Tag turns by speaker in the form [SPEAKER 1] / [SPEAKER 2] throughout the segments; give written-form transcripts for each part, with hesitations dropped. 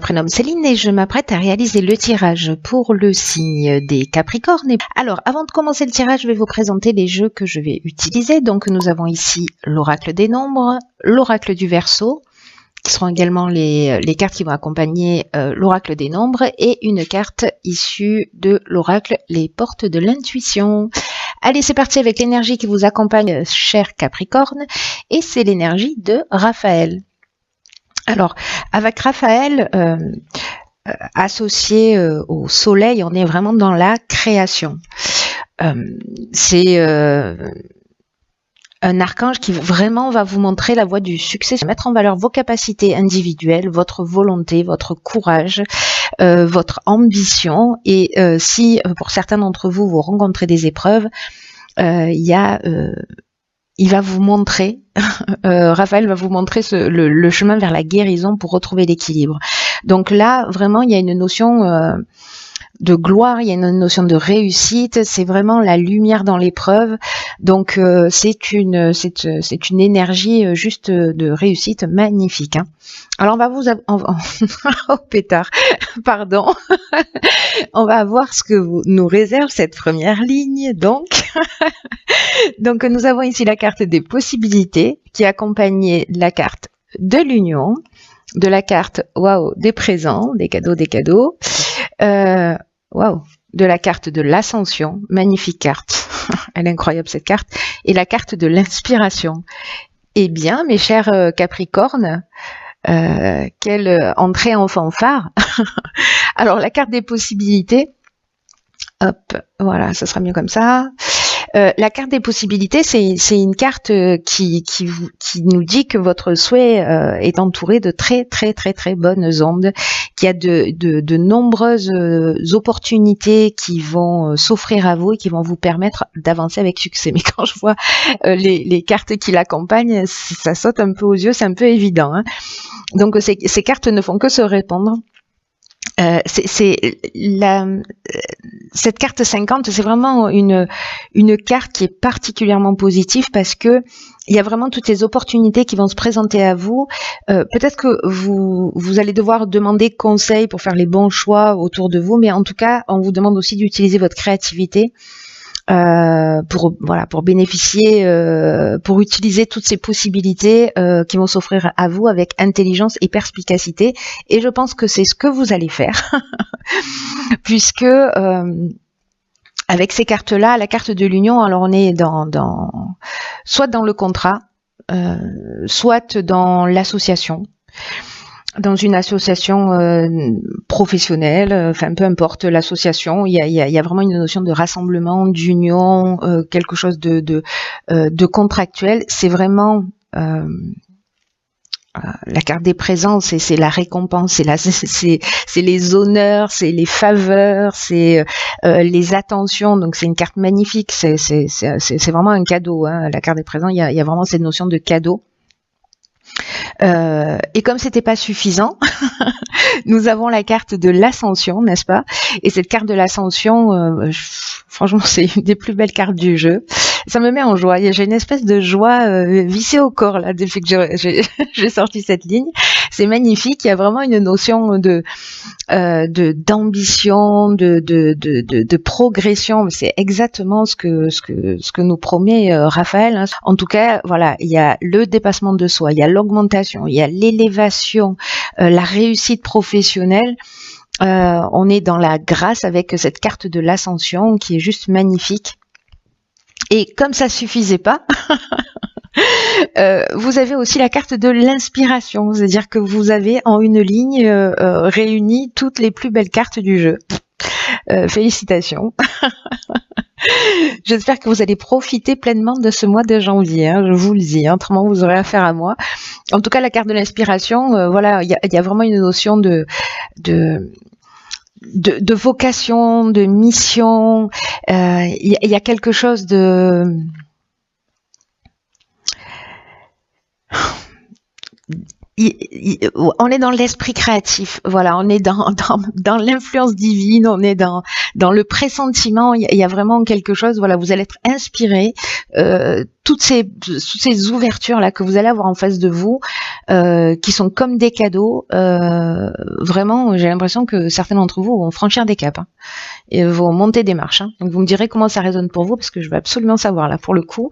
[SPEAKER 1] Prénomme Céline et je m'apprête à réaliser le tirage pour le signe des Capricornes. Alors, avant de commencer le tirage, je vais vous présenter les jeux que je vais utiliser. Donc, nous avons ici l'oracle des nombres, l'oracle du Verseau, qui seront également les cartes qui vont accompagner l'oracle des nombres, et une carte issue de l'oracle les portes de l'intuition. Allez, c'est parti avec l'énergie qui vous accompagne, cher Capricorne, et c'est l'énergie de Raphaël. Alors, avec Raphaël, associé au soleil, on est vraiment dans la création. C'est un archange qui vraiment va vous montrer la voie du succès, mettre en valeur vos capacités individuelles, votre volonté, votre courage, votre ambition. Et si pour certains d'entre vous, vous rencontrez des épreuves, il va vous montrer, Raphaël va vous montrer le chemin vers la guérison pour retrouver l'équilibre. Donc là, vraiment, il y a une notion de gloire, il y a une notion de réussite, c'est vraiment la lumière dans l'épreuve. Donc c'est une énergie juste de réussite magnifique. Hein. Alors on va vous oh pétard, pardon. On va voir ce que nous réserve cette première ligne. Donc donc nous avons ici la carte des possibilités qui accompagne la carte de l'union, de la carte waouh des présents, des cadeaux. Waouh, de la carte de l'ascension, magnifique carte, elle est incroyable cette carte, et la carte de l'inspiration. Eh bien, mes chers Capricornes, quelle entrée en fanfare. Alors, la carte des possibilités, hop, voilà, ça sera mieux comme ça. La carte des possibilités, c'est une carte qui nous dit que votre souhait est entouré de très bonnes ondes, qu'il y a de nombreuses opportunités qui vont s'offrir à vous et qui vont vous permettre d'avancer avec succès. Mais quand je vois les cartes qui l'accompagnent, ça saute un peu aux yeux, c'est un peu évident. Hein. Donc ces cartes ne font que se répandre. Cette carte 50, c'est vraiment une carte qui est particulièrement positive parce que il y a vraiment toutes les opportunités qui vont se présenter à vous. Peut-être que vous allez devoir demander conseil pour faire les bons choix autour de vous, mais en tout cas, on vous demande aussi d'utiliser votre créativité pour bénéficier, pour utiliser toutes ces possibilités qui vont s'offrir à vous avec intelligence et perspicacité. Et je pense que c'est ce que vous allez faire, puisque avec ces cartes-là, la carte de l'union, alors on est soit dans le contrat, soit dans l'association. Dans une association professionnelle, enfin peu importe l'association, il y a vraiment une notion de rassemblement, d'union, quelque chose de contractuel. C'est vraiment la carte des présents, c'est la récompense, c'est les honneurs, c'est les faveurs, c'est les attentions. Donc c'est une carte magnifique, c'est vraiment un cadeau. Hein. La carte des présents, il y a vraiment cette notion de cadeau. Et comme c'était pas suffisant, nous avons la carte de l'ascension, n'est-ce pas? Et cette carte de l'ascension, franchement, c'est une des plus belles cartes du jeu. Ça me met en joie. J'ai une espèce de joie vissée au corps là depuis que j'ai sorti cette ligne. C'est magnifique. Il y a vraiment une notion d'ambition, de progression. C'est exactement ce que nous promet Raphaël. Hein. En tout cas, voilà, il y a le dépassement de soi, il y a l'augmentation, il y a l'élévation, la réussite professionnelle. On est dans la grâce avec cette carte de l'ascension qui est juste magnifique. Et comme ça suffisait pas, vous avez aussi la carte de l'inspiration, c'est-à-dire que vous avez en une ligne réuni toutes les plus belles cartes du jeu. Félicitations. J'espère que vous allez profiter pleinement de ce mois de janvier, hein, je vous le dis, hein, autrement vous aurez affaire à moi. En tout cas, la carte de l'inspiration, voilà, il y a vraiment une notion de vocation, de mission. Il y a quelque chose on est dans l'esprit créatif, voilà, on est dans l'influence divine, on est dans le pressentiment, il y a vraiment quelque chose, voilà, vous allez être inspiré, toutes ces ouvertures là que vous allez avoir en face de vous, qui sont comme des cadeaux, vraiment, j'ai l'impression que certains d'entre vous vont franchir des caps, hein, et vont monter des marches, hein. Donc vous me direz comment ça résonne pour vous, parce que je veux absolument savoir là pour le coup.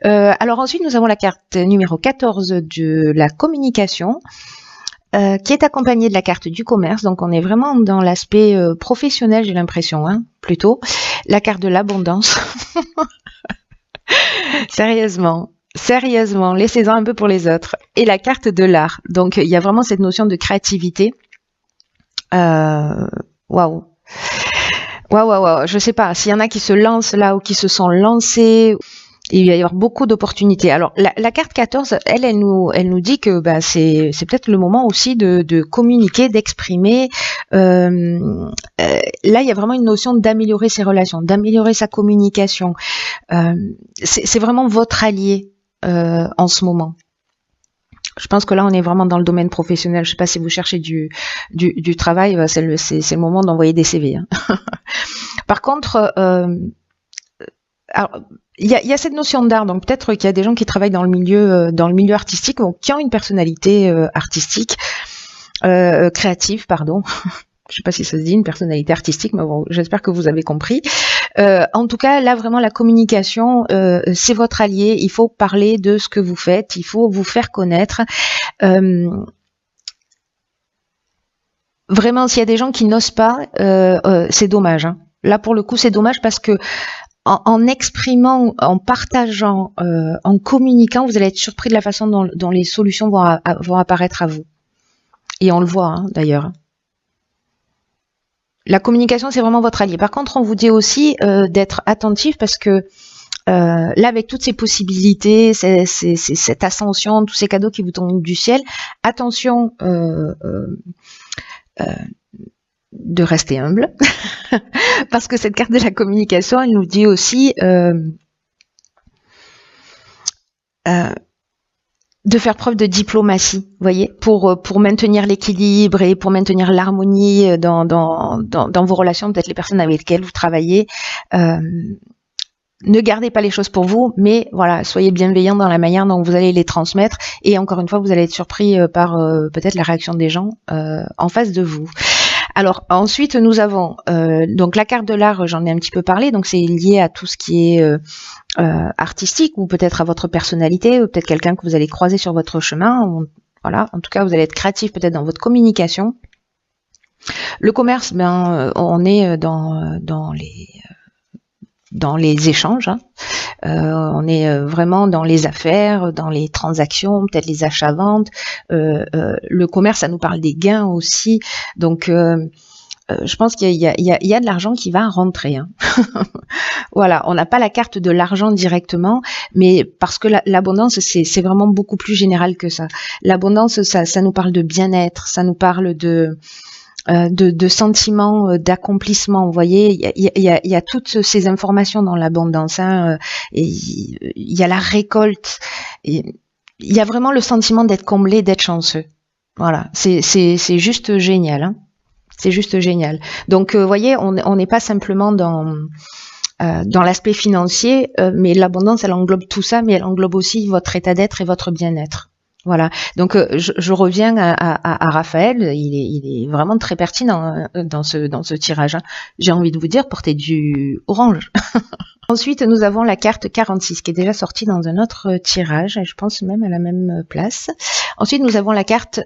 [SPEAKER 1] Alors ensuite, nous avons la carte numéro 14 de la communication, qui est accompagnée de la carte du commerce. Donc on est vraiment dans l'aspect professionnel, j'ai l'impression, hein, plutôt. La carte de l'abondance. Sérieusement, laissez-en un peu pour les autres. Et la carte de l'art. Donc il y a vraiment cette notion de créativité. Waouh. Je sais pas, s'il y en a qui se lancent là ou qui se sont lancés, il va y avoir beaucoup d'opportunités. Alors la carte 14, elle nous dit que c'est peut-être le moment aussi de communiquer, d'exprimer. Là, il y a vraiment une notion d'améliorer ses relations, d'améliorer sa communication. C'est vraiment votre allié en ce moment. Je pense que là, on est vraiment dans le domaine professionnel. Je sais pas si vous cherchez du travail, c'est le moment d'envoyer des CV, hein. Par contre, alors, il y a cette notion d'art, donc peut-être qu'il y a des gens qui travaillent dans le milieu artistique, donc qui ont une personnalité artistique, créative, pardon. Je sais pas si ça se dit, une personnalité artistique, mais bon, j'espère que vous avez compris. En tout cas, là, vraiment, la communication, c'est votre allié. Il faut parler de ce que vous faites, il faut vous faire connaître. Vraiment, s'il y a des gens qui n'osent pas, c'est dommage, hein. Là, pour le coup, c'est dommage parce que en exprimant, en partageant, en communiquant, vous allez être surpris de la façon dont les solutions vont apparaître à vous. Et on le voit, hein, d'ailleurs. La communication, c'est vraiment votre allié. Par contre, on vous dit aussi d'être attentif parce que là, avec toutes ces possibilités, cette ascension, tous ces cadeaux qui vous tombent du ciel, attention de rester humble, parce que cette carte de la communication, elle nous dit aussi de faire preuve de diplomatie, vous voyez, pour maintenir l'équilibre et pour maintenir l'harmonie dans vos relations, peut-être les personnes avec lesquelles vous travaillez. Ne gardez pas les choses pour vous, mais voilà, soyez bienveillants dans la manière dont vous allez les transmettre. Et encore une fois, vous allez être surpris par peut-être la réaction des gens en face de vous. Alors ensuite, nous avons donc la carte de l'art, j'en ai un petit peu parlé, donc c'est lié à tout ce qui est artistique ou peut-être à votre personnalité, ou peut-être quelqu'un que vous allez croiser sur votre chemin. Voilà, en tout cas, vous allez être créatif peut-être dans votre communication. Le commerce, on est dans les échanges, hein. On est vraiment dans les affaires, dans les transactions, peut-être les achats-ventes. Le commerce, ça nous parle des gains aussi. Donc, je pense qu'il y a de l'argent qui va rentrer, hein. Voilà, on n'a pas la carte de l'argent directement, mais parce que l'abondance, c'est vraiment beaucoup plus général que ça. L'abondance, ça nous parle de bien-être, ça nous parle de sentiments d'accomplissement. Vous voyez, il y a toutes ces informations dans l'abondance, hein, et il y a la récolte, et il y a vraiment le sentiment d'être comblé, d'être chanceux. Voilà, c'est juste génial, hein. C'est juste génial. Donc, vous voyez, on n'est pas simplement dans l'aspect financier, mais l'abondance, elle englobe tout ça, mais elle englobe aussi votre état d'être et votre bien-être. Voilà, donc je reviens à Raphaël, il est vraiment très pertinent dans ce tirage, hein. J'ai envie de vous dire, portez du orange. Ensuite, nous avons la carte 46 qui est déjà sortie dans un autre tirage, je pense même à la même place. Ensuite, nous avons la carte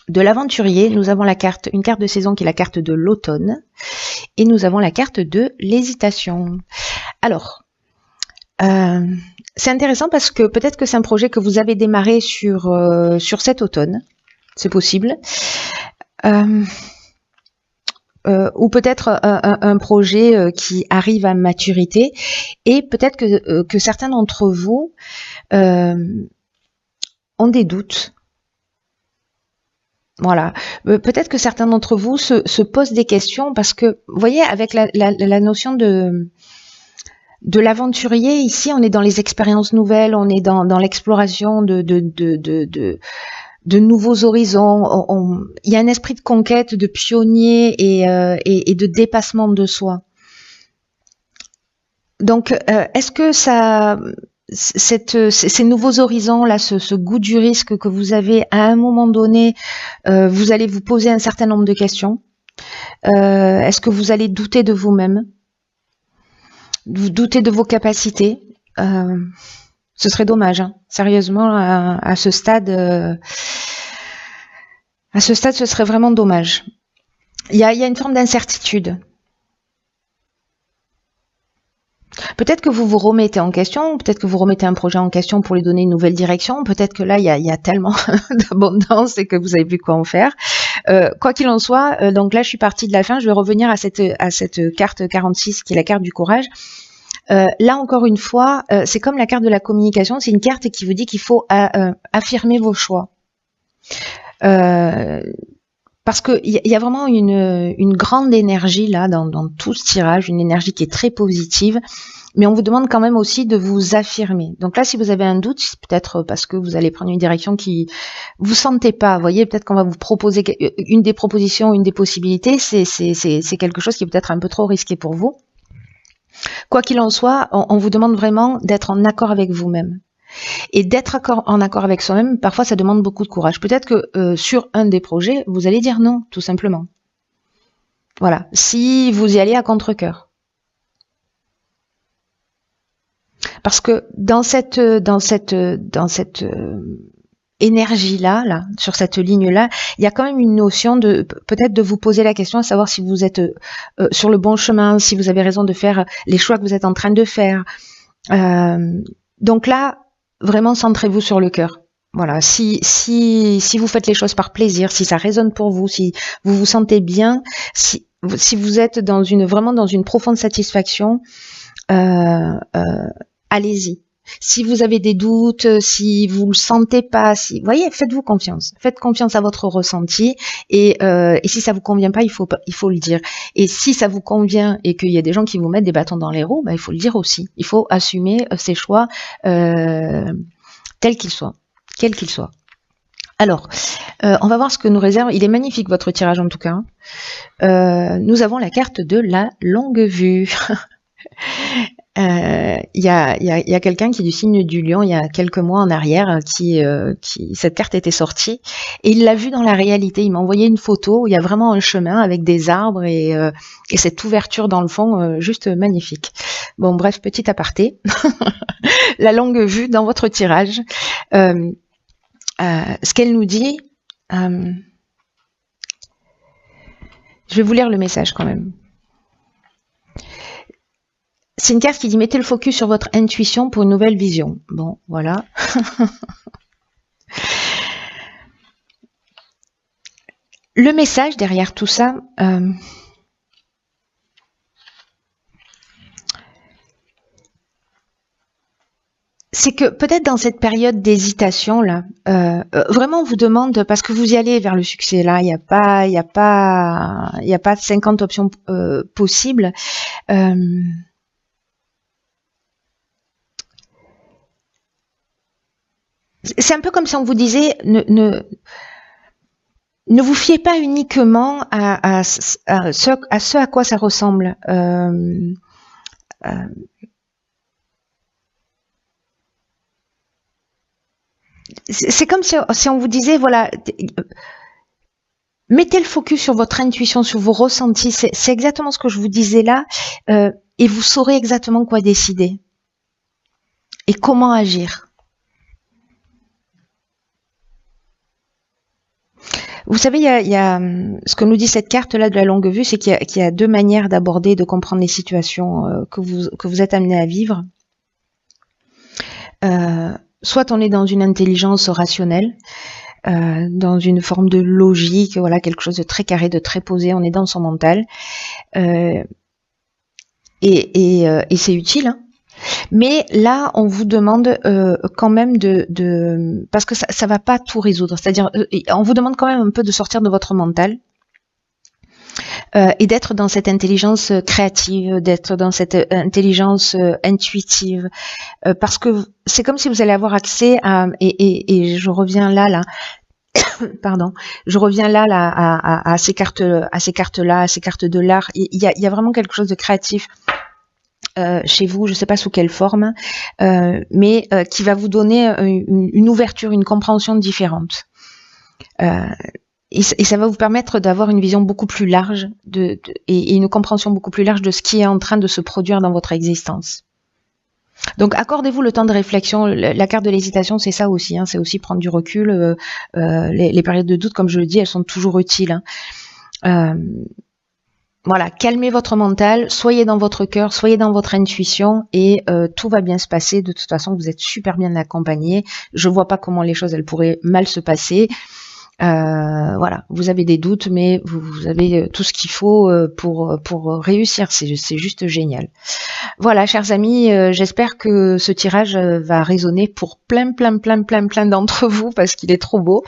[SPEAKER 1] de l'aventurier, nous avons une carte de saison qui est la carte de l'automne, et nous avons la carte de l'hésitation. Alors, c'est intéressant parce que peut-être que c'est un projet que vous avez démarré sur cet automne, c'est possible, ou peut-être un projet qui arrive à maturité, et peut-être que certains d'entre vous ont des doutes. Voilà, peut-être que certains d'entre vous se posent des questions parce que, vous voyez, avec la notion de l'aventurier, ici, on est dans les expériences nouvelles, on est dans l'exploration de de nouveaux horizons. Il y a un esprit de conquête, de pionnier et de dépassement de soi. Donc, est-ce que ces nouveaux horizons là, ce goût du risque que vous avez à un moment donné, vous allez vous poser un certain nombre de questions. Est-ce que vous allez douter de vous-même, vous doutez de vos capacités? Ce serait dommage, hein. Sérieusement, à ce stade, ce serait vraiment dommage. Il y a une forme d'incertitude. Peut-être que vous vous remettez en question, peut-être que vous remettez un projet en question pour lui donner une nouvelle direction, peut-être que là, il y a tellement d'abondance et que vous savez plus quoi en faire. Quoi qu'il en soit, donc là, je suis partie de la fin, je vais revenir à cette carte 46 qui est la carte du courage. Là, encore une fois, c'est comme la carte de la communication, c'est une carte qui vous dit qu'il faut affirmer vos choix. Parce qu'il y a vraiment une grande énergie là dans tout ce tirage, une énergie qui est très positive, mais on vous demande quand même aussi de vous affirmer. Donc là, si vous avez un doute, c'est peut-être parce que vous allez prendre une direction qui vous sentez pas. Vous voyez, peut-être qu'on va vous proposer une des propositions, une des possibilités, c'est quelque chose qui est peut-être un peu trop risqué pour vous. Quoi qu'il en soit, on vous demande vraiment d'être en accord avec vous-même. Et d'être en accord avec soi-même, parfois ça demande beaucoup de courage. Peut-être que sur un des projets, vous allez dire non, tout simplement. Voilà, si vous y allez à contre-cœur. Parce que dans cette énergie-là, sur cette ligne-là, il y a quand même une notion de peut-être de vous poser la question à savoir si vous êtes sur le bon chemin, si vous avez raison de faire les choix que vous êtes en train de faire. Donc là, vraiment centrez-vous sur le cœur. Voilà, si vous faites les choses par plaisir, si ça résonne pour vous, si vous vous sentez bien, si vous êtes vraiment dans une profonde satisfaction, allez-y. Si vous avez des doutes, si vous le sentez pas, voyez, faites-vous confiance. Faites confiance à votre ressenti et si ça vous convient pas, il faut le dire. Et si ça vous convient et qu'il y a des gens qui vous mettent des bâtons dans les roues, il faut le dire aussi. Il faut assumer ses choix tels qu'ils soient, quels qu'ils soient. Alors, on va voir ce que nous réserve. Il est magnifique votre tirage en tout cas. Nous avons la carte de la longue vue. Il y a quelqu'un qui est du signe du lion il y a quelques mois en arrière qui cette carte était sortie et il l'a vue dans la réalité. Il m'a envoyé une photo où il y a vraiment un chemin avec des arbres et cette ouverture dans le fond juste magnifique. Bon bref, petit aparté. La longue vue dans votre tirage. Ce qu'elle nous dit, je vais vous lire le message quand même. C'est une carte qui dit « Mettez le focus sur votre intuition pour une nouvelle vision ». Bon, voilà. Le message derrière tout ça, c'est que peut-être dans cette période d'hésitation là, vraiment on vous demande, parce que vous y allez vers le succès là, il n'y a pas 50 options possibles. C'est un peu comme si on vous disait ne vous fiez pas uniquement à ce à quoi ça ressemble. C'est comme si on vous disait, voilà, mettez le focus sur votre intuition, sur vos ressentis. C'est exactement ce que je vous disais là, et vous saurez exactement quoi décider et comment agir. Vous savez, il y a ce que nous dit cette carte-là de la longue vue, c'est qu'il y a deux manières d'aborder, de comprendre les situations que vous êtes amené à vivre. Soit on est dans une intelligence rationnelle, dans une forme de logique, voilà, quelque chose de très carré, de très posé, on est dans son mental. Et c'est utile, hein. Mais là, on vous demande quand même parce que ça va pas tout résoudre. C'est-à-dire, on vous demande quand même un peu de sortir de votre mental et d'être dans cette intelligence créative, d'être dans cette intelligence intuitive, parce que c'est comme si vous allez avoir accès à, et je reviens là, Pardon, je reviens là à ces cartes-là, à ces cartes de l'art. Il y a vraiment quelque chose de créatif chez vous, je ne sais pas sous quelle forme, mais qui va vous donner une ouverture, une compréhension différente. Et ça va vous permettre d'avoir une vision beaucoup plus large et une compréhension beaucoup plus large de ce qui est en train de se produire dans votre existence. Donc accordez-vous le temps de réflexion. La carte de l'hésitation, c'est ça aussi, hein, c'est aussi prendre du recul. Les périodes de doute, comme je le dis, elles sont toujours utiles. Hein. Voilà, calmez votre mental, soyez dans votre cœur, soyez dans votre intuition et tout va bien se passer. De toute façon, vous êtes super bien accompagné. Je vois pas comment les choses elles pourraient mal se passer. Voilà, vous avez des doutes, mais vous avez tout ce qu'il faut pour réussir. C'est juste génial. Voilà, chers amis, j'espère que ce tirage va résonner pour plein d'entre vous parce qu'il est trop beau.